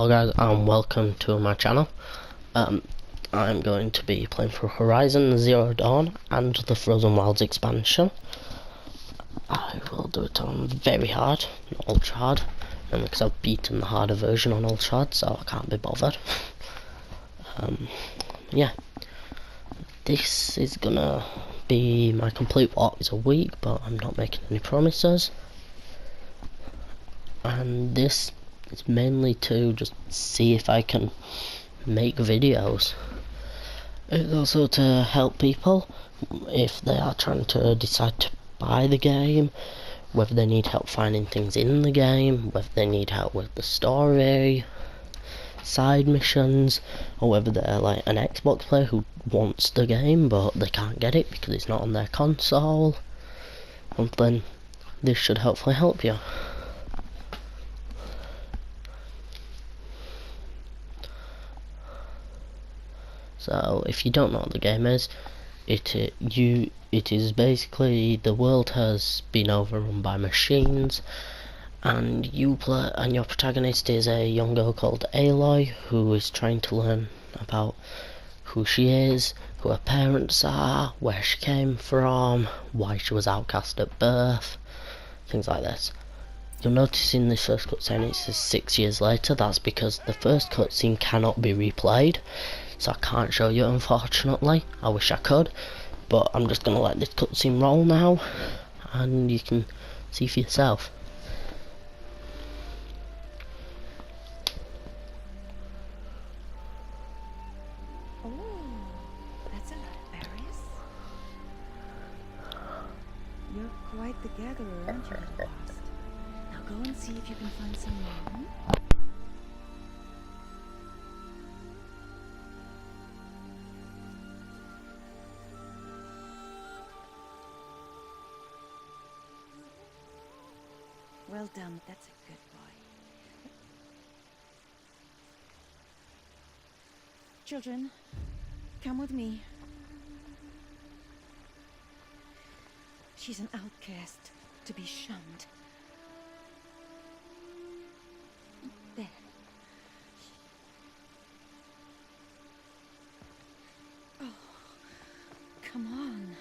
Hello guys and welcome to my channel. I'm going to be playing for Horizon Zero Dawn and the Frozen Wilds expansion. I will do it on very hard, not ultra hard, because I've beaten the harder version on ultra hard, so I can't be bothered. Yeah, this is gonna be my complete walk. It's a week, but I'm not making any promises. And this is mainly to just see if I can make videos. It's also to help people if they are trying to decide to buy the game, whether they need help finding things in the game, whether they need help with the story, side missions, or whether they're like an Xbox player who wants the game but they can't get it because it's not on their console. And then this should hopefully help you. So if you don't know what the game is, it is basically the world has been overrun by machines, and your protagonist is a young girl called Aloy who is trying to learn about who she is, who her parents are, where she came from, why she was outcast at birth, things like this. You'll notice in the first cutscene it says 6 years later. That's because the first cutscene cannot be replayed, so I can't show you, unfortunately. I wish I could, but I'm just going to let this cutscene roll now, and you can see for yourself. Oh, that's a lot of berries. You're quite the gatherer, aren't you, little Lost? Now go and see if you can find some more. Well done, that's a good boy. Children, come with me. She's an outcast, to be shunned. There. Oh, come on.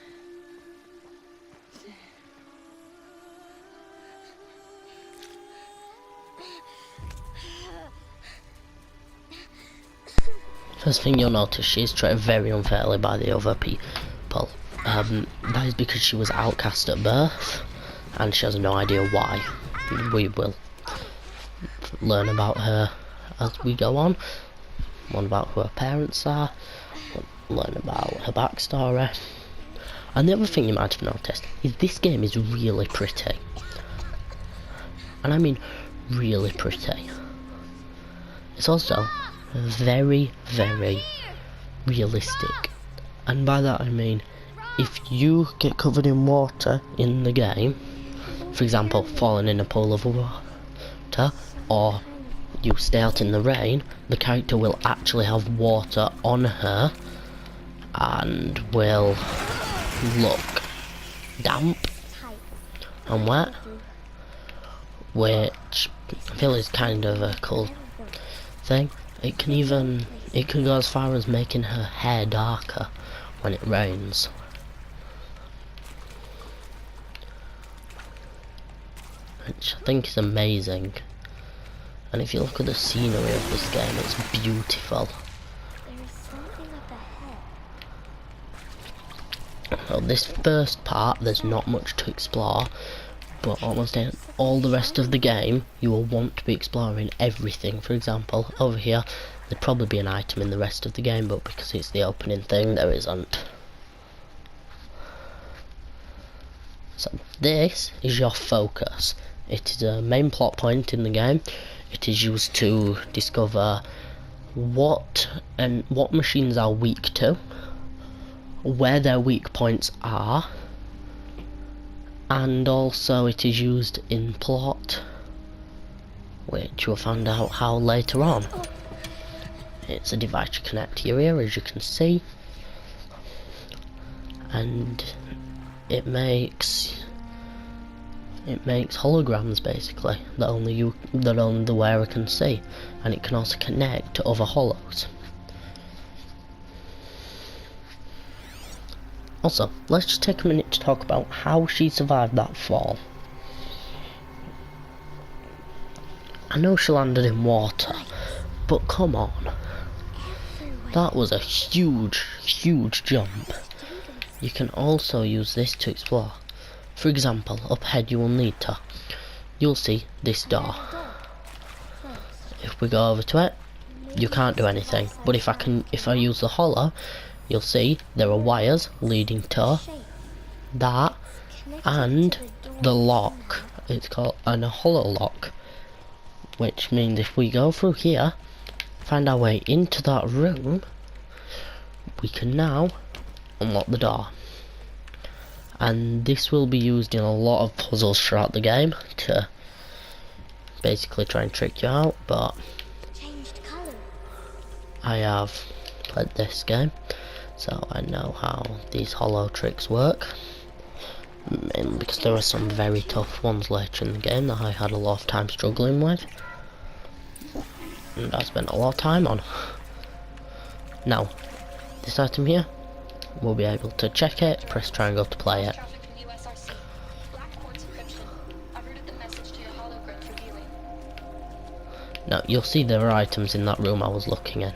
First thing you'll notice, she's treated very unfairly by the other people. That is because she was outcast at birth, and she has no idea why. We will learn about her as we go on. Learn about who her parents are, learn about her backstory. And the other thing you might have noticed is this game is really pretty. And I mean really pretty. It's also very, very realistic. And by that I mean, if you get covered in water in the game, for example falling in a pool of water, or you stay out in the rain, the character will actually have water on her and will look damp and wet, which I feel is kind of a cool thing. It can go as far as making her hair darker when it rains. Which I think is amazing. And if you look at the scenery of this game, it's beautiful. There is something up ahead. Well, this first part, there's not much to explore, but almost in all the rest of the game, you will want to be exploring everything. For example, over here, there'd probably be an item in the rest of the game, but because it's the opening thing, there isn't. So this is your focus. It is a main plot point in the game. It is used to discover what machines are weak to, where their weak points are, and also it is used in plot, which we'll find out how later on. It's a device to connect to your ear, as you can see, and it makes It makes holograms basically that only the wearer can see, and it can also connect to other hollows. Also, let's just take a minute to talk about how she survived that fall. I know she landed in water, but come on. That was a huge, huge jump. You can also use this to explore. For example, up ahead you will need to. You'll see this door. If we go over to it, you can't do anything. But if I use the hollow, you'll see there are wires leading to that and the lock. It's called a hollow lock, which means if we go through here, find our way into that room, we can now unlock the door. And this will be used in a lot of puzzles throughout the game to basically try and trick you out, but I have played this game, so I know how these hollow tricks work. Mainly because there are some very tough ones later in the game that I had a lot of time struggling with, and I spent a lot of time on. Now, this item here, we'll be able to check it, press triangle to play it. Now, you'll see there are items in that room I was looking in.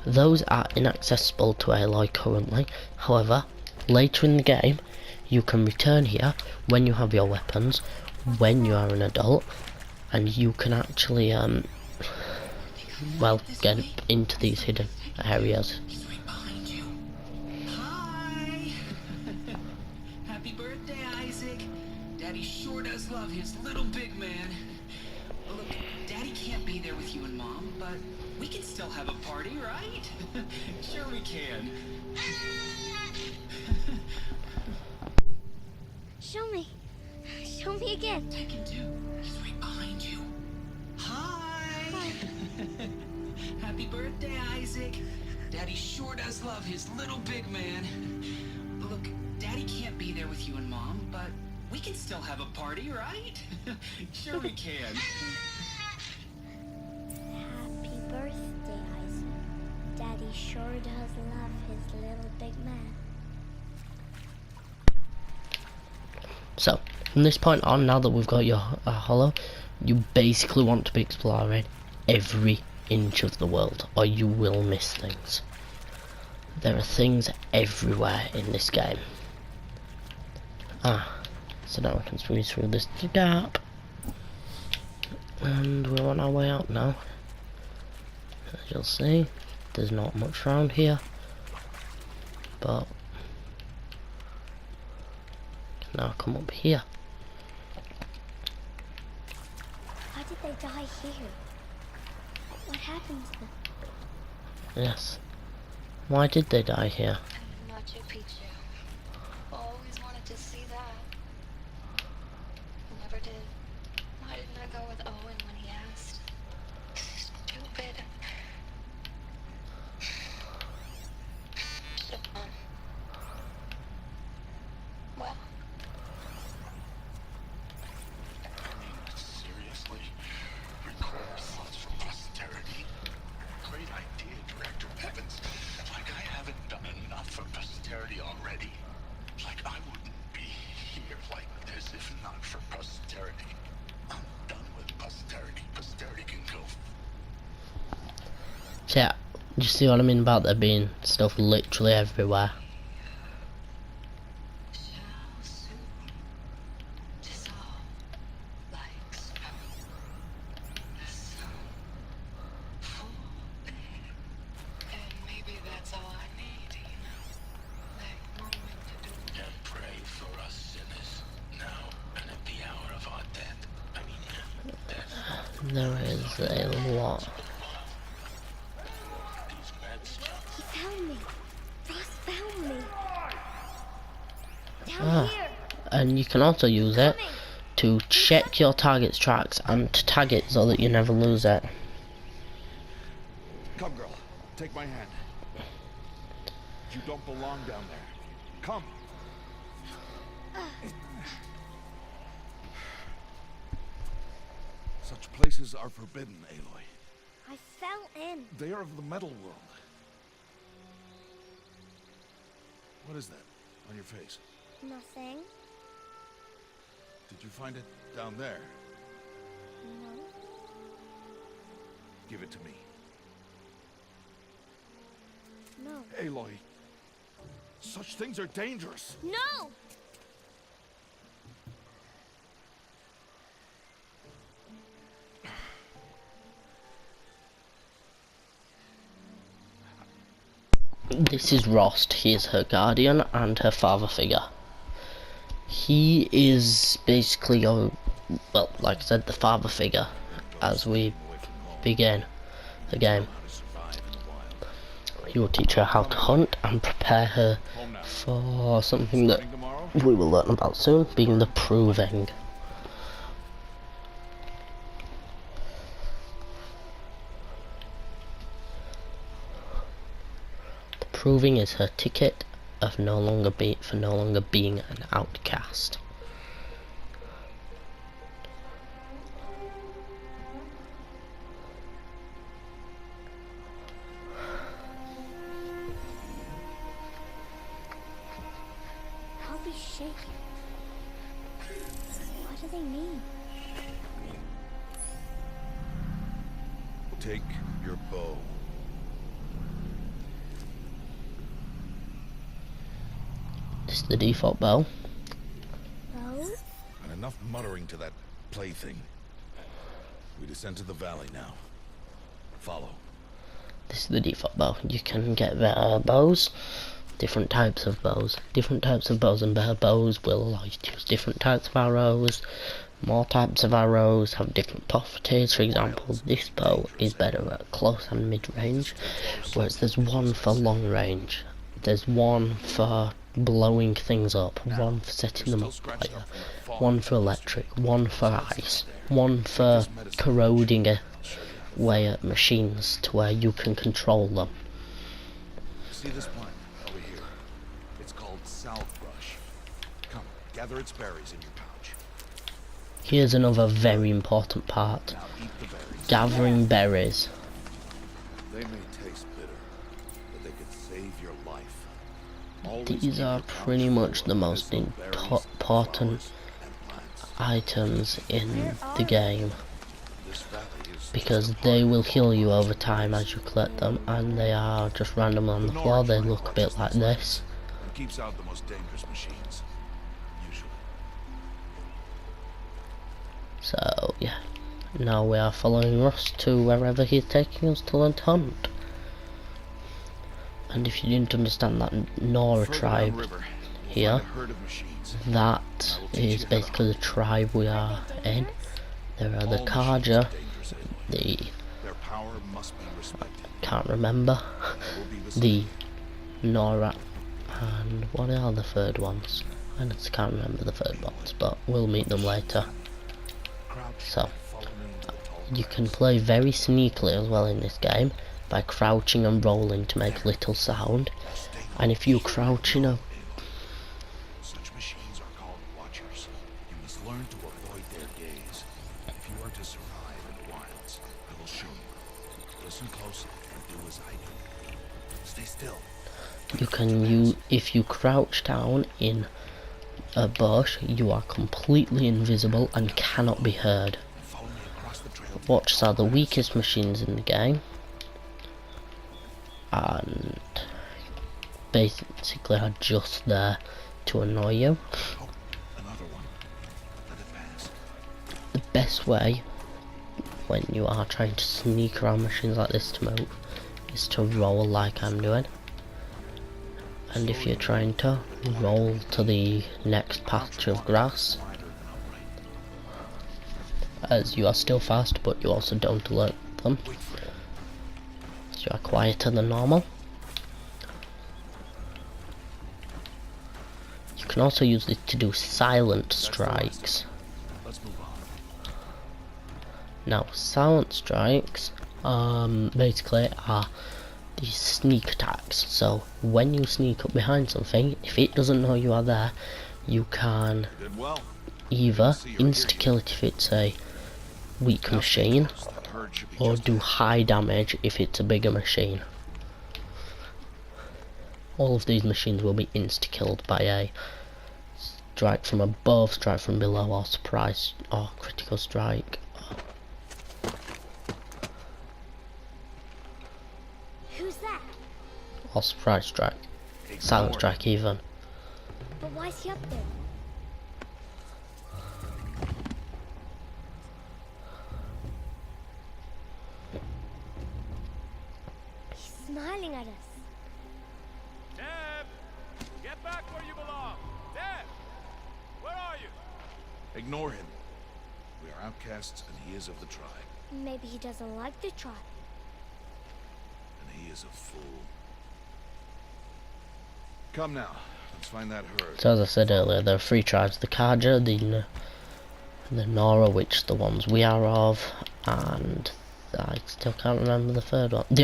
Those are inaccessible to Aloy currently, however, later in the game, you can return here when you have your weapons, when you are an adult, and you can actually, well, get into these hidden areas. Hi! Happy birthday, Isaac. Daddy sure does love his little big man. Look, Daddy can't be there with you and Mom, but we can still have a party, right? Sure we can. Show me. Show me again. I can do. He's right behind you. Hi! Happy birthday, Isaac. Daddy sure does love his little big man. Look, Daddy can't be there with you and Mom, but we can still have a party, right? Sure we can. Happy birthday, Isaac. Daddy sure does love his little big man. So, from this point on, now that we've got your hollow, you basically want to be exploring every inch of the world, or you will miss things. There are things everywhere in this game. So now we can squeeze through this gap, and we're on our way out now. As you'll see, there's not much around here, but now come up here. Why did they die here? What happened to them? Yes. Why did they die here? Machu Picchu. Always wanted to see that. Never did. Why didn't I go with Owen when he asked? Stupid. Well, Seriously? Record thoughts for posterity? Great idea, Director Evans. Like I haven't done enough for posterity already. Like I wouldn't be here like this if not for posterity. I'm done with posterity. Posterity can go. So yeah, you see what I mean about there being stuff literally everywhere? shall soon dissolve like snow. The sun full. And maybe that's all I need, you know? That moment to do it. And pray for us sinners now and at the hour of our death. I mean, death. There is a lot. These meds. He found me. Ross found me. Down here. And you can also use it to check your target's tracks and to tag it so that you never lose it. Come, girl. Take my hand. You don't belong down there. Come. Such places are forbidden, Aloy. I fell in. They are of the metal world. What is that on your face? Nothing. Did you find it down there? No. Give it to me. No. Aloy, such things are dangerous. No! This is Rost. He is her guardian and her father figure. He is basically your, well, like I said, the father figure as we begin the game. He will teach her how to hunt and prepare her for something that we will learn about soon, being the proving. Proving is her ticket of no longer being an outcast. I'll be shaking. What do they mean? Take your bow. This is the default bow. Bow? And enough muttering to that plaything. We descend to the valley now. Follow. This is the default bow. You can get better bows, different types of bows. Different types of bows and better bows will allow you to use different types of arrows. More types of arrows have different properties. For example, this bow is better at close and mid-range, whereas there's one for long range. There's one for blowing things up, one for setting them on fire, one for electric, one for ice, one for corroding away at machines to where you can control them. See this plant over here? It's called southbrush. Come, gather its berries in your pouch. Here's another very important part. Now eat the berries. Gathering berries. They may taste bitter, but they could save your life. Always These keep are your pretty pouch much full the of most medicinal berries, important flowers, and plants. items in the game, This valley is because just a they part will of heal you all over time as you collect them, and they are just random on the floor. They look a bit like this. It keeps out the most dangerous machines, usually. So yeah, now we are following Ross to wherever he's taking us to learn to hunt. And if you didn't understand that Nora Further tribe downriver, you'll here, find a herd of machines. that is basically the tribe we are in. There are the All machines Kaja, are dangerous, Aloy. the Their power must be respected. can't remember, There will be the the same. Nora, and what are the third ones? I just can't remember the third ones, but we'll meet them later. Crouch So, and follow me into the tall you grass. can play very sneakily as well in this game by crouching and rolling to make little sound. Stay And if you crouch in a Such machines are called watchers. You must learn to avoid their gaze. If you are to survive in the wilds, I will show you. Listen closely and do as I do. Stay still. you can use, if you crouch down in a bush, you are completely invisible and cannot be heard. Follow me across the trail. Watches are the weakest machines in the game, and basically are just there to annoy you. Oh, another one. Let it pass. The best way when you are trying to sneak around machines like this to move is to roll like I'm doing. And if you're trying to roll to the next patch of grass, Wider than upright. as you are still fast but you also don't alert them, Wait for it. so you are quieter than normal. You can also use it to do silent strikes. Let's move on. Now, silent strikes basically are these sneak attacks. So when you sneak up behind something, if it doesn't know you are there, you can You did well. either insta-kill it if it's a weak machine, or do high damage if it's a bigger machine. All of these machines will be insta-killed by a strike from above, strike from below, or surprise, or critical strike. Who's that? Or surprise strike. Silent strike even. But why is he up there? He's smiling at us. Deb! Get back where you belong! Deb! Where are you? Ignore him. We are outcasts and he is of the tribe. Maybe he doesn't like the tribe. And he is a fool. Come now. Let's find that herd. So as I said earlier, there are 3 tribes: the Kaja, the Nora, which are the ones we are of, and I still can't remember the third one. The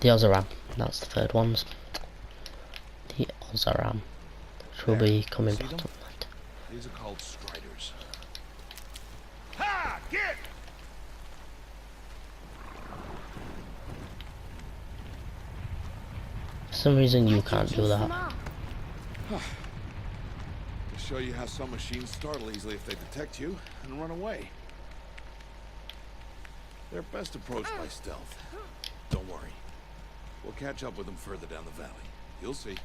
Ozaram. That's the third ones. The Ozaram, which will be coming bottom left. These are called Striders. Ha! Get! For some reason you can't do that. To show you how some machines startle easily if they detect you and run away. They're best approached by stealth. Don't worry. We'll catch up with them further down the valley. You'll see.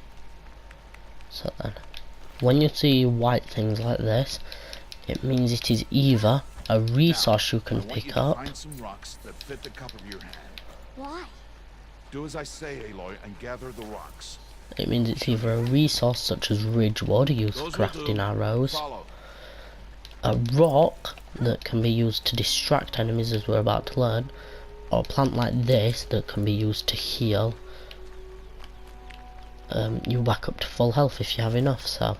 So then, when you see white things like this, it means it is either a resource you can pick up. Find some rocks that fit the cup of your hand. Why? Do as I say, Aloy, and gather the rocks. It means it's either a resource such as ridgewood used for Those will crafting do. arrows, Follow. a rock that can be used to distract enemies, as we're about to learn, or a plant like this that can be used to heal you back up to full health if you have enough. So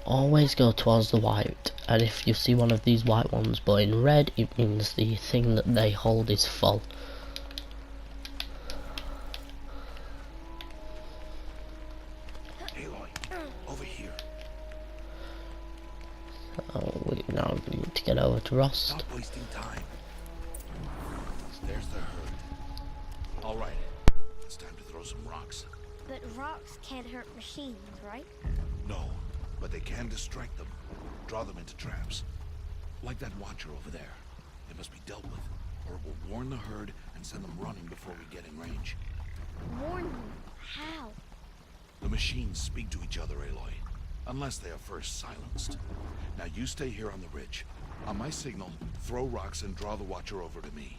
always go towards the white, and if you see one of these white ones but in red, it means the thing that they hold is full. Aloy, over here. We now need to get over to Rost. Stop wasting time. There's the herd. All right. It's time to throw some rocks. But rocks can't hurt machines, right? No, but they can distract them. Draw them into traps. Like that watcher over there. It must be dealt with, or it will warn the herd and send them running before we get in range. Warn them. How? The machines speak to each other, Aloy. Unless they are first silenced. Now you stay here on the ridge. On my signal, throw rocks and draw the watcher over to me.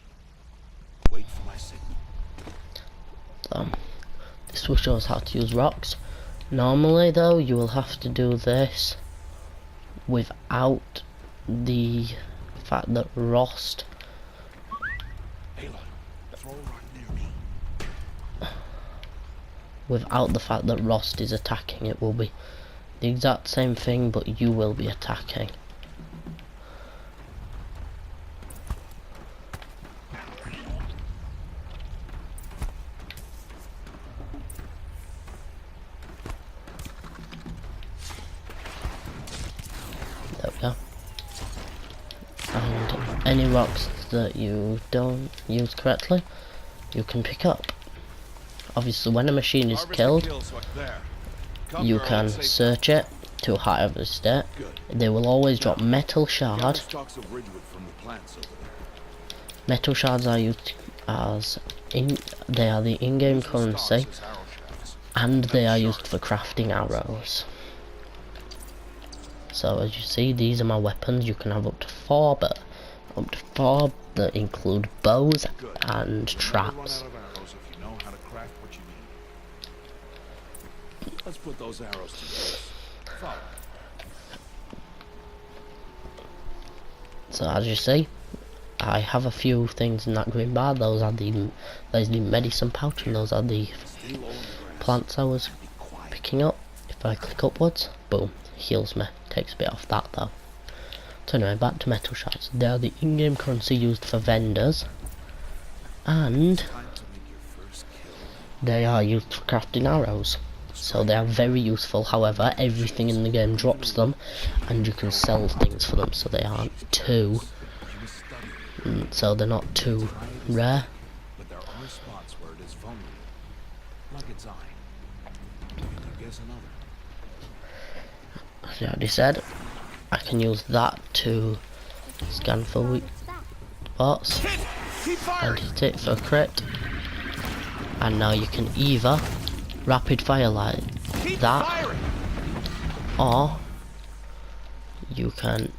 Wait for my signal. This will show us how to use rocks. Normally though, you will have to do this without the fact that Rost... Aloy, throw a rock near me. Without the fact that Rost is attacking, it will be the exact same thing, but you will be attacking. There we go. And any rocks that you don't use correctly, you can pick up. Obviously, when a machine is killed, you can search it to harvest it. They will always drop metal shard. Metal shards are used as they are the in-game currency, and they are used for crafting arrows. So as you see, these are my weapons. You can have up to 4, but up to 4 that include bows and traps. Let's put those arrows to use. Follow. So as you see, I have a few things in that green bar. Those are there's the medicine pouch, and those are the plants I was picking up. If I click upwards, boom, heals me. Takes a bit off that though. So anyway, back to metal shards. They are the in-game currency used for vendors, and they are used for crafting arrows. So they are very useful. However, everything in the game drops them, and you can sell things for them, so they aren't too. So they're not too rare. But there are spots where it is vulnerable, like its eye. I guess another. As I already said, I can use that to scan for weak spots and hit it for a crit. And now you can either rapid fire like that, or you can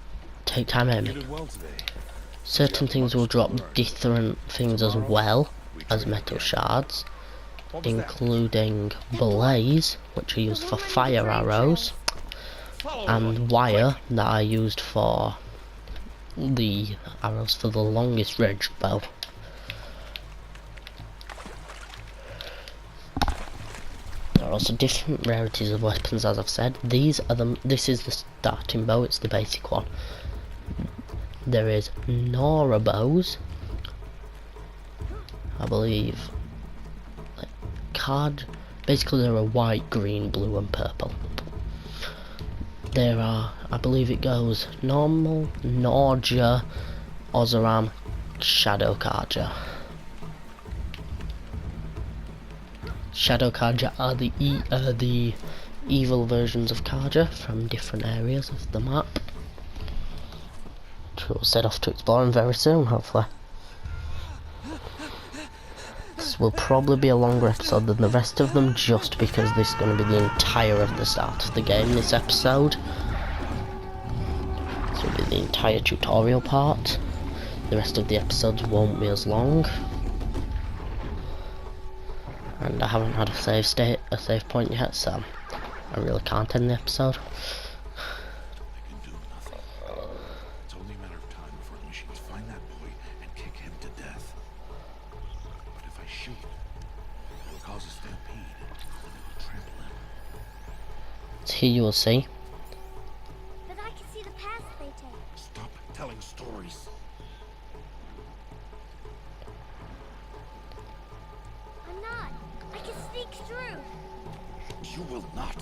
take time aiming. Certain things will drop different things as well as metal shards, including blaze, which are used for fire arrows, and wire that I used for the arrows for the longest range bow. There are also different rarities of weapons, as I've said. This is the starting bow, it's the basic one. There is Nora bows, I believe, basically they're a white, green, blue and purple. There are, I believe it goes normal, Norja, Ozaram, Shadow Karja. Shadow Karja are the evil versions of Karja from different areas of the map, which we'll set off to exploring very soon, hopefully. This will probably be a longer episode than the rest of them, just because this is going to be the entire of the start of the game, this episode. This will be the entire tutorial part. The rest of the episodes won't be as long. And I haven't had a save point yet, so I really can't end the episode. I can do nothing. It's only a matter of time before the machines find that boy and kick him to death. But if I shoot, it will cause a stampede, and it will trample him. So here you will see. But I can see the path they take. Stop telling stories. I'm not. I can sneak through. You will not.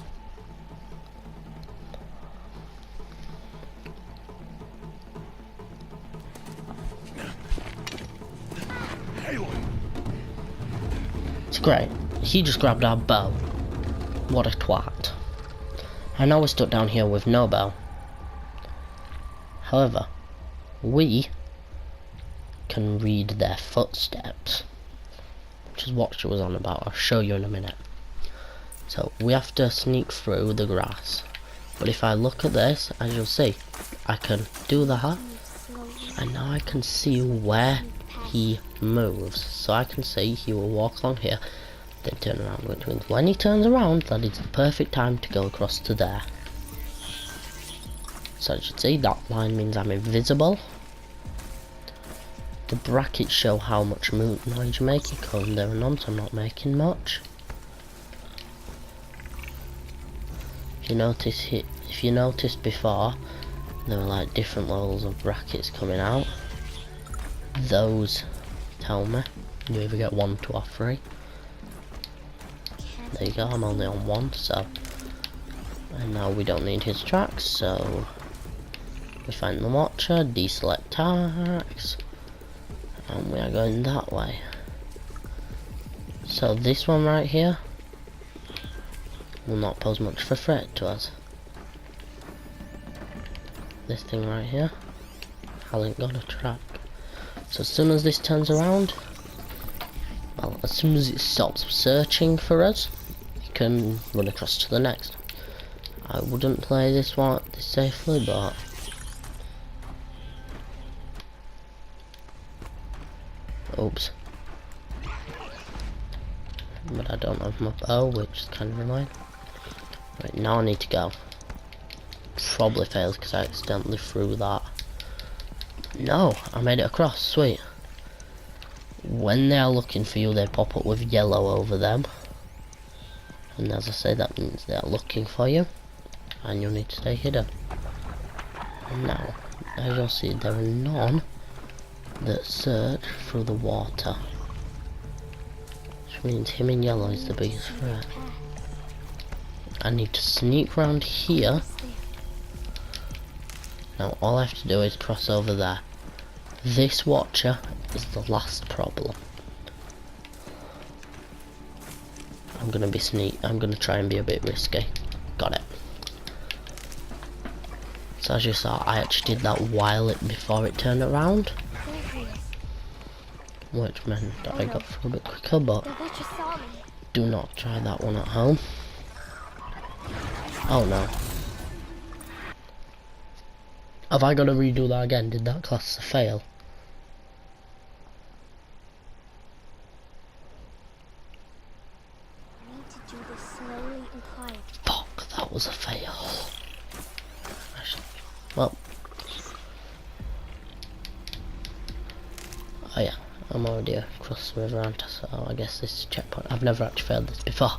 It's great. He just grabbed our bow. What a twat. I know we're stuck down here with no bow. However, we can read their footsteps, which is what she was on about. I'll show you in a minute. So we have to sneak through the grass, but if I look at this, as you'll see, I can do that, and now I can see where he moves. So I can see he will walk along here, then turn around, which means when he turns around, that is the perfect time to go across to there. So as you can see, that line means I'm invisible. The brackets show how much noise you're making, because there are none, so I'm not making much. If you noticed before, there were like different levels of brackets coming out. Those tell me you either get 1, 2 or 3. There you go, I'm only on 1, so. And now we don't need his tracks, so we find the watcher, deselect tracks, and we are going that way. So this one right here will not pose much of a threat to us. This thing right here hasn't got a track. So as soon as this turns around, well, as soon as it stops searching for us, you can run across to the next. I wouldn't play this one this safely, but oops. But I don't have my bow, which is kind of annoying. Right, now I need to go. Probably failed because I accidentally threw that. No, I made it across, sweet. When they are looking for you, they pop up with yellow over them. And as I say, that means they are looking for you. And you'll need to stay hidden. And now, as you'll see, there are none that search through the water. Which means him in yellow is the biggest threat. I need to sneak around here. Now all I have to do is cross over there. This watcher is the last problem. I'm gonna try and be a bit risky. Got it. So as you saw, I actually did that before it turned around, which meant that I got through a bit quicker, but do not try that one at home. Oh no. Have I got to redo that again? Did that class as a fail? I need to do this slowly and quietly. Fuck, that was a fail. Well. Oh yeah, I'm already across the river, aren't I? So I guess this is a checkpoint. I've never actually failed this before.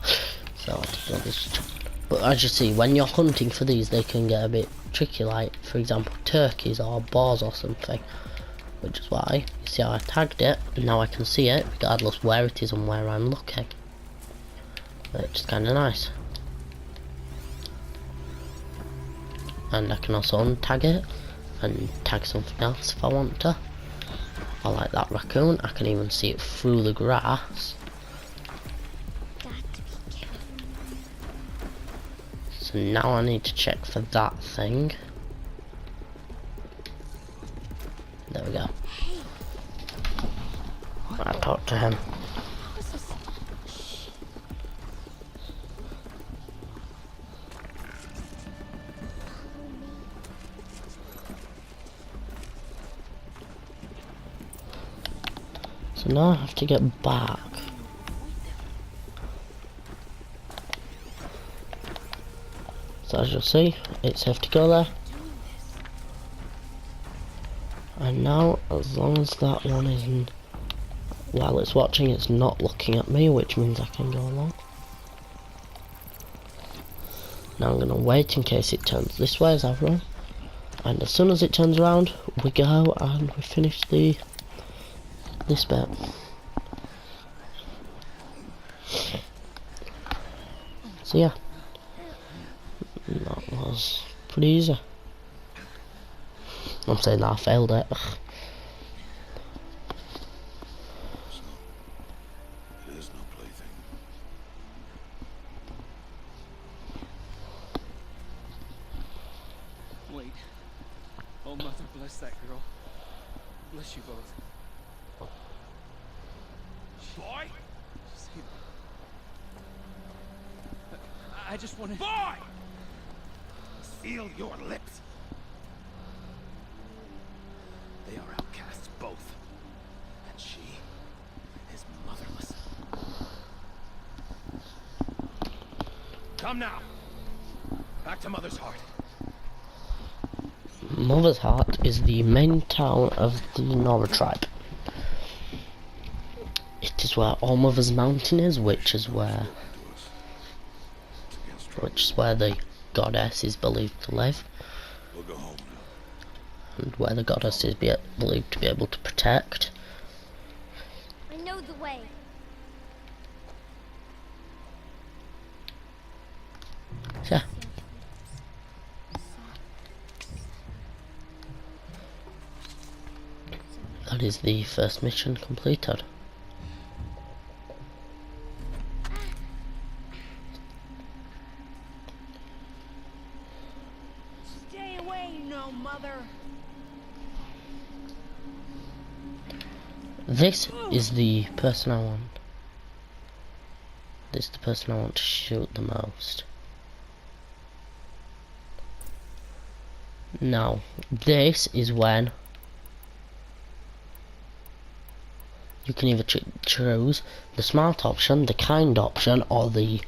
So I just know this is checkpoint. But as you see, when you're hunting for these, they can get a bit tricky, like, for example, turkeys or boars or something. Which is why, you see how I tagged it, and now I can see it, regardless where it is and where I'm looking. Which is kind of nice. And I can also untag it, and tag something else if I want to. I like that raccoon, I can even see it through the grass. So now I need to check for that thing. There we go. I talked to him. So now I have to get back. So as you'll see, it's safe to go there. And now, as long as that one isn't, while it's watching, it's not looking at me, which means I can go along. Now I'm going to wait in case it turns this way as I've run. And as soon as it turns around, we go and we finish this bit. So yeah. That was pretty easy. I'm saying that I failed it. It is no plaything. Wait. Oh, Mother, bless that girl. Bless you both. Boy! I just want to... Boy! Seal your lips. They are outcasts, both. And she is motherless. Come now. Back to Mother's Heart. Mother's Heart is the main town of the Nora tribe. It is where All Mother's Mountain is, which is where the goddess is believed to live. We'll go home now. And where the goddess is believed to be able to protect. I know the way. Yeah. That is the first mission completed. Stay away, no mother. This is the person I want. This is the person I want to shoot the most. Now, this is when you can either choose the smart option, the kind option, or the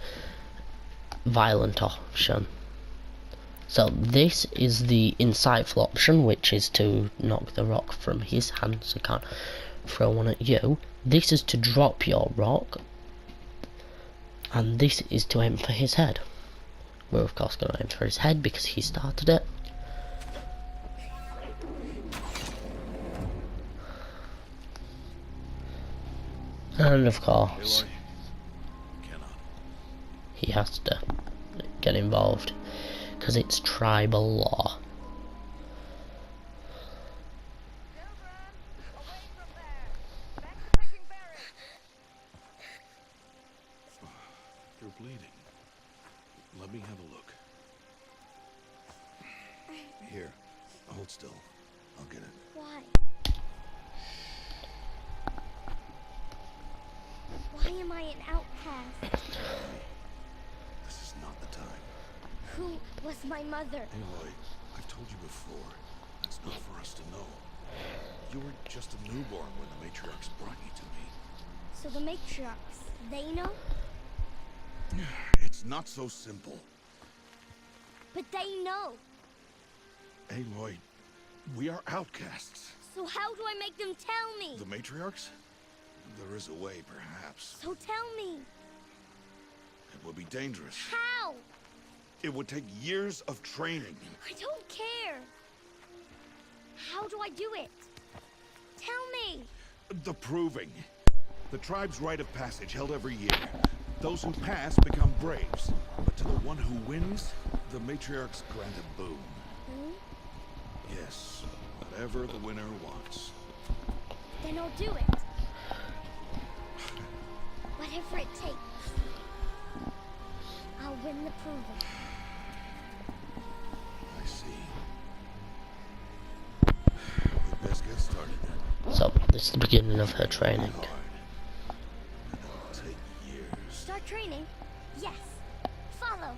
violent option. So this is the insightful option, which is to knock the rock from his hand so he can't throw one at you. This is to drop your rock, and this is to aim for his head. We're of course going to aim for his head because he started it. And of course, he has to get involved, because it's tribal law. You're bleeding. Let me have a look. Here, hold still. I'll get it. Why? Why am I an outcast? This is not the time. Who was my mother? Aloy, I've told you before. That's not for us to know. You were just a newborn when the matriarchs brought you to me. So the matriarchs, they know? It's not so simple. But they know. Aloy, we are outcasts. So how do I make them tell me? The matriarchs? There is a way, perhaps. So tell me. It would be dangerous. How? It would take years of training. I don't care. How do I do it? Tell me. The proving. The tribe's rite of passage held every year. Those who pass become braves. But to the one who wins, the matriarchs grant a boon. Yes, whatever the winner wants. Then I'll do it. Whatever it takes. I'll win the proving. I see. We'd best get started then. So, this is the beginning of her training. Hard. And it'll take years. Start training? Yes. Follow.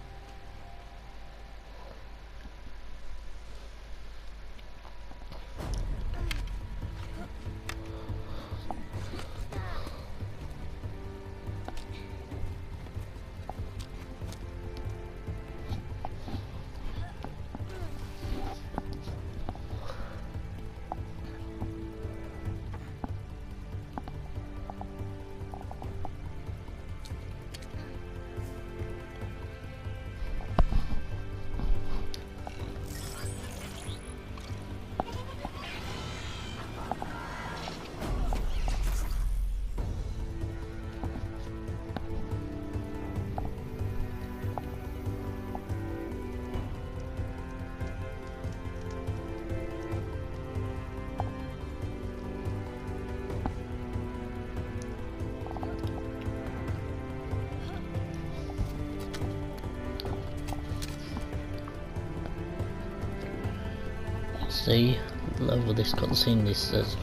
See, over this cutscene, this says.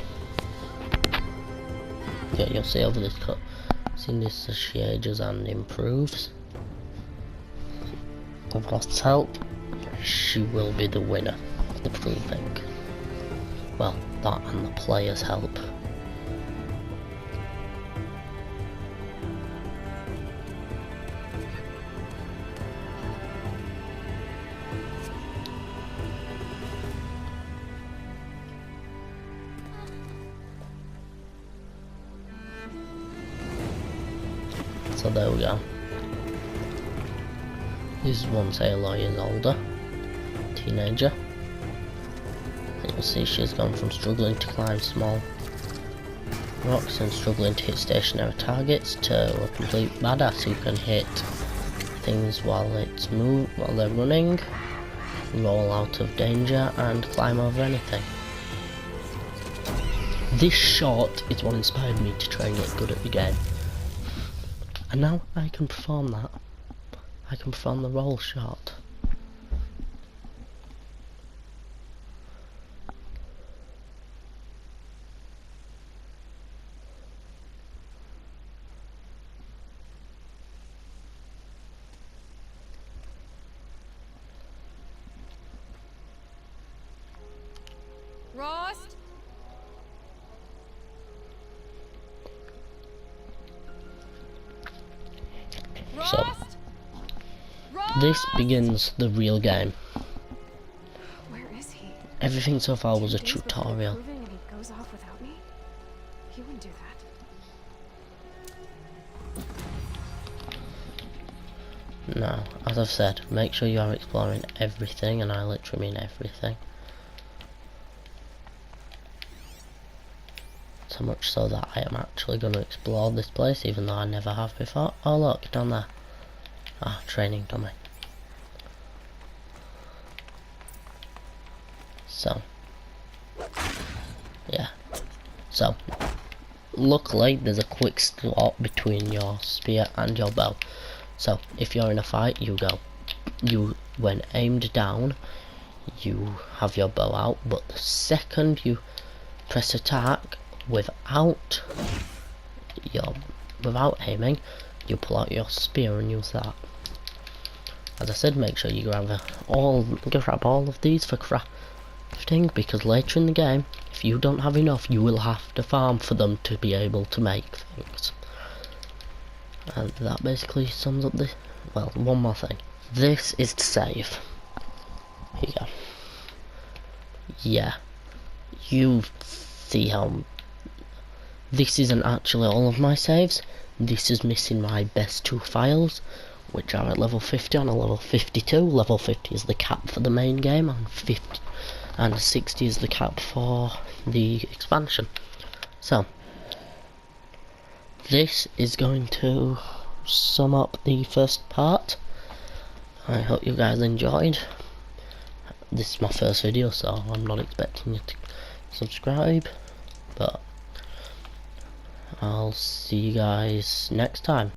Okay, you'll see over this cutscene, this says she ages and improves. With Frost's help, she will be the winner of the proving. Well, that and the player's help. So there we go. This is once Aloy is older, teenager. And you'll see she's gone from struggling to climb small rocks and struggling to hit stationary targets to a complete badass who can hit things while they're running, roll out of danger and climb over anything. This shot is what inspired me to try and get good at the game. And now I can perform that. I can perform the roll shot. Rost? So, this begins the real game. Where is he? Everything so far was a 2 days before tutorial. proving and he goes off without me? He wouldn't do that. No, as I've said, make sure you are exploring everything, and I literally mean everything. So much so that I am actually going to explore this place, even though I never have before. Oh look, down there. Ah, training dummy. So, yeah. So, luckily there's a quick slot between your spear and your bow. So, if you're in a fight, you go. When aimed down, you have your bow out, but the second you press attack without aiming, you pull out your spear and use that. As I said, make sure you grab all of these for crafting, because later in the game, if you don't have enough, you will have to farm for them to be able to make things. And that basically sums up the... well, one more thing. This is to save. Here you go. Yeah. You see how... this isn't actually all of my saves. This is missing my best 2 files, which are at level 50 and a level 52. Level 50 is the cap for the main game, and 60 is the cap for the expansion. So, this is going to sum up the first part. I hope you guys enjoyed. This is my first video, so I'm not expecting you to subscribe, but I'll see you guys next time.